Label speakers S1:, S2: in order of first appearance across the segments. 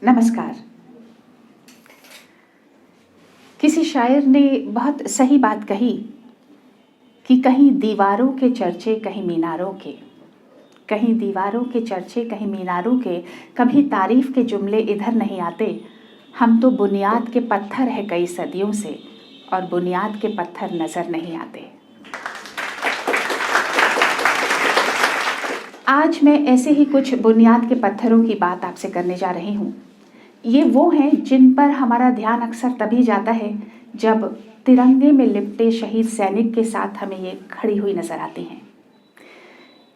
S1: नमस्कार। किसी शायर ने बहुत सही बात कही कि कहीं दीवारों के चर्चे कहीं मीनारों के, कहीं दीवारों के चर्चे कहीं मीनारों के, कभी तारीफ के जुमले इधर नहीं आते। हम तो बुनियाद के पत्थर है कई सदियों से और बुनियाद के पत्थर नज़र नहीं आते। आज मैं ऐसे ही कुछ बुनियाद के पत्थरों की बात आपसे करने जा रही हूँ। ये वो हैं जिन पर हमारा ध्यान अक्सर तभी जाता है जब तिरंगे में लिपटे शहीद सैनिक के साथ हमें ये खड़ी हुई नजर आती हैं।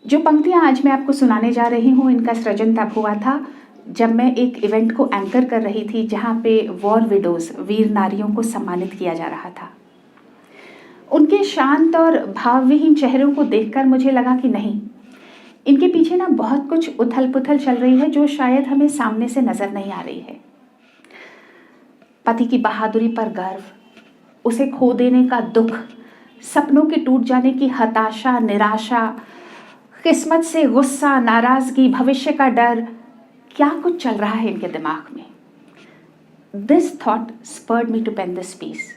S1: जो पंक्तियाँ आज मैं आपको सुनाने जा रही हूँ, इनका सृजन तब हुआ था जब मैं एक इवेंट को एंकर कर रही थी जहाँ पे वॉर विडोज, वीर नारियों को सम्मानित किया जा रहा था। उनके शांत और भावविहीन चेहरों को देखकर मुझे लगा कि नहीं, इनके पीछे ना बहुत कुछ उथल पुथल चल रही है जो शायद हमें सामने से नजर नहीं आ रही है। पति की बहादुरी पर गर्व, उसे खो देने का दुख, सपनों के टूट जाने की हताशा, निराशा, किस्मत से गुस्सा, नाराजगी, भविष्य का डर, क्या कुछ चल रहा है इनके दिमाग में। This thought spurred me to pen this piece.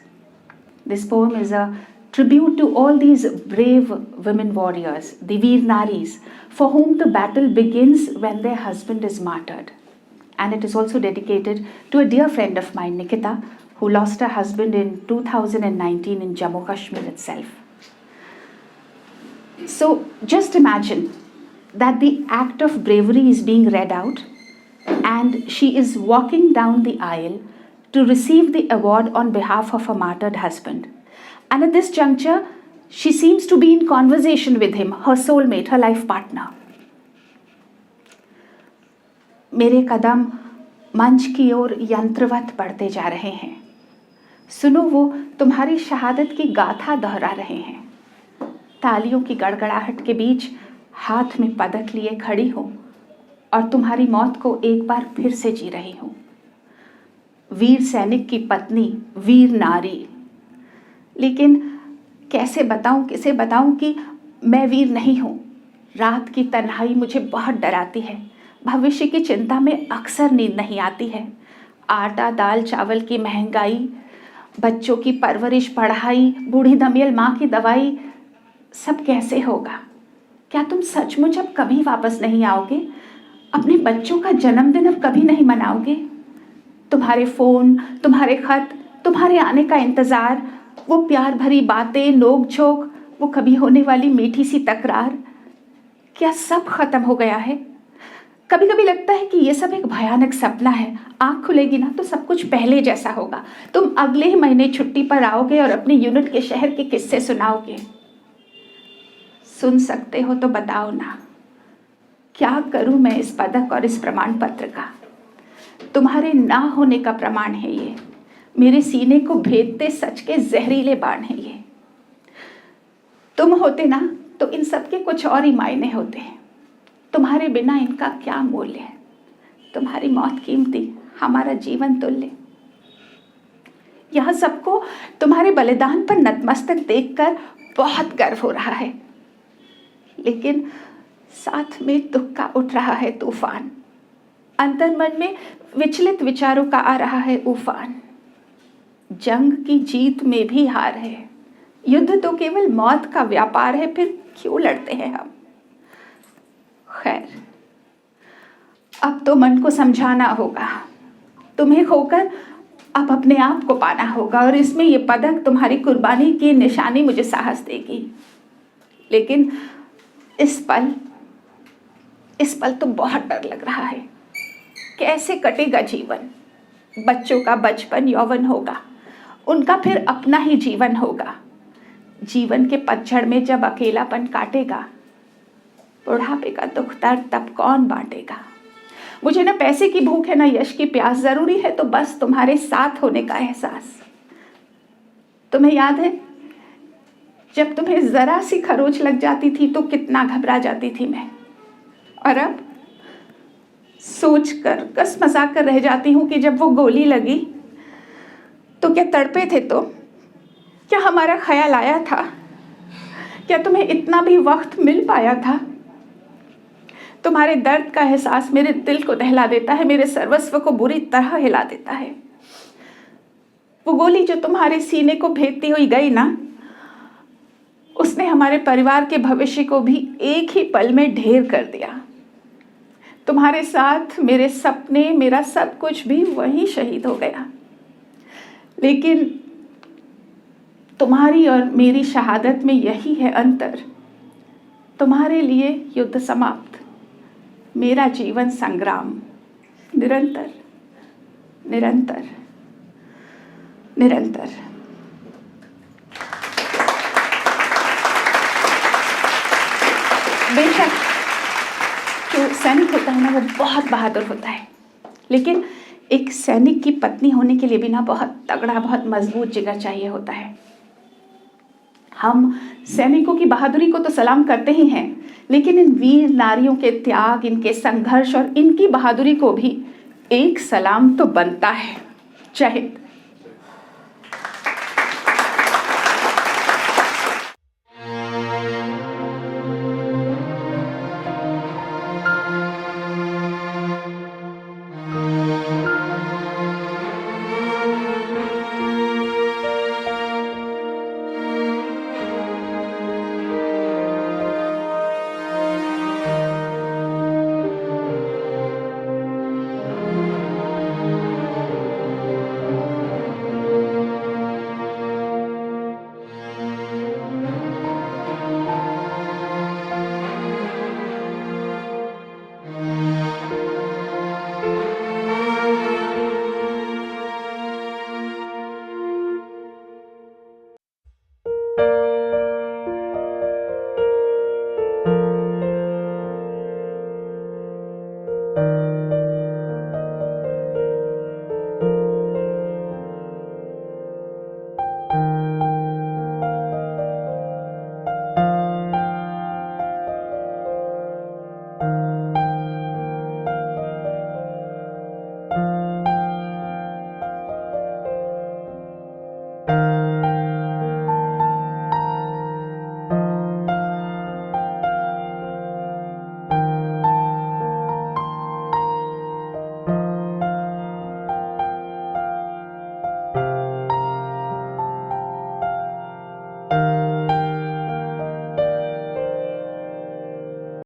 S1: This poem is a tribute to all these brave women warriors, the Veer Naris, for whom the battle begins when their husband is martyred. And it is also dedicated to a dear friend of mine, Nikita, who lost her husband in 2019 in Jammu Kashmir itself. So just imagine that the act of bravery is being read out and she is walking down the aisle to receive the award on behalf of her martyred husband. And at this juncture, she seems to be in conversation with him, her soulmate, her life partner. मेरे कदम मंच की ओर यंत्रवत बढ़ते जा रहे हैं। सुनो, वो तुम्हारी शहादत की गाथा दोहरा रहे हैं। तालियों की गड़गड़ाहट के बीच हाथ में पदक लिए खड़ी हूँ और तुम्हारी मौत को एक बार फिर से जी रही हूँ। वीर सैनिक की पत्नी, वीर नारी। लेकिन कैसे बताऊं, किसे बताऊं कि मैं वीर नहीं हूं। रात की तन्हाई मुझे बहुत डराती है। भविष्य की चिंता में अक्सर नींद नहीं आती है। आटा दाल चावल की महंगाई, बच्चों की परवरिश, पढ़ाई, बूढ़ी दमियल माँ की दवाई, सब कैसे होगा। क्या तुम सचमुच अब कभी वापस नहीं आओगे? अपने बच्चों का जन्मदिन अब कभी नहीं मनाओगे? तुम्हारे फोन, तुम्हारे खत, तुम्हारे आने का इंतजार, वो प्यार भरी बातें, नोक झोंक, वो कभी होने वाली मीठी सी तकरार, क्या सब खत्म हो गया है? कभी कभी लगता है कि ये सब एक भयानक सपना है। आँख खुलेगी ना तो सब कुछ पहले जैसा होगा। तुम अगले ही महीने छुट्टी पर आओगे और अपने यूनिट के शहर के किस्से सुनाओगे। सुन सकते हो तो बताओ ना, क्या करूं मैं इस पदक और इस प्रमाण पत्र का? तुम्हारे ना होने का प्रमाण है ये। मेरे सीने को भेदते सच के जहरीले बाण हैं ये। तुम होते ना तो इन सब के कुछ और ही मायने होते हैं। तुम्हारे बिना इनका क्या मूल्य है? तुम्हारी मौत कीमती, हमारा जीवन तुल्य। यह सबको तुम्हारे बलिदान पर नतमस्तक देखकर बहुत गर्व हो रहा है, लेकिन साथ में दुख का उठ रहा है तूफान। अंतर्मन में विचलित विचारों का आ रहा है उफान। जंग की जीत में भी हार है। युद्ध तो केवल मौत का व्यापार है, फिर क्यों लड़ते हैं हम? खैर, अब तो मन को समझाना होगा। तुम्हें खोकर अब अपने आप को पाना होगा और इसमें ये पदक, तुम्हारी कुर्बानी की निशानी मुझे साहस देगी। लेकिन इस पल तो बहुत डर लग रहा है। कैसे कटेगा जीवन? बच्चों का बचपन यौवन होगा, उनका फिर अपना ही जीवन होगा। जीवन के पतझड़ में जब अकेलापन काटेगा, बुढ़ापे का दुख दर्द तब कौन बांटेगा? मुझे ना पैसे की भूख है, ना यश की प्यास। जरूरी है तो बस तुम्हारे साथ होने का एहसास। तुम्हें याद है जब तुम्हें जरा सी खरोच लग जाती थी तो कितना घबरा जाती थी मैं, और अब सोच कर कसमसा कर रह जाती हूँ कि जब वो गोली लगी तो क्या तड़पे थे? तो क्या हमारा ख्याल आया था? क्या तुम्हें इतना भी वक्त मिल पाया था? तुम्हारे दर्द का एहसास मेरे दिल को दहला देता है, मेरे सर्वस्व को बुरी तरह हिला देता है। वो गोली जो तुम्हारे सीने को भेदती हुई गई ना, उसने हमारे परिवार के भविष्य को भी एक ही पल में ढेर कर दिया। तुम्हारे साथ मेरे सपने, मेरा सब कुछ भी वहीं शहीद हो गया। लेकिन तुम्हारी और मेरी शहादत में यही है अंतर। तुम्हारे लिए युद्ध समाप्त, मेरा जीवन संग्राम निरंतर निरंतर निरंतर। बेशक जो सैनिक होता है ना, वो बहुत बहादुर होता है, लेकिन एक सैनिक की पत्नी होने के लिए भी ना बहुत तगड़ा, बहुत मजबूत जिगर चाहिए होता है। हम सैनिकों की बहादुरी को तो सलाम करते ही हैं, लेकिन इन वीर नारियों के त्याग, इनके संघर्ष और इनकी बहादुरी को भी एक सलाम तो बनता है। जय हिंद।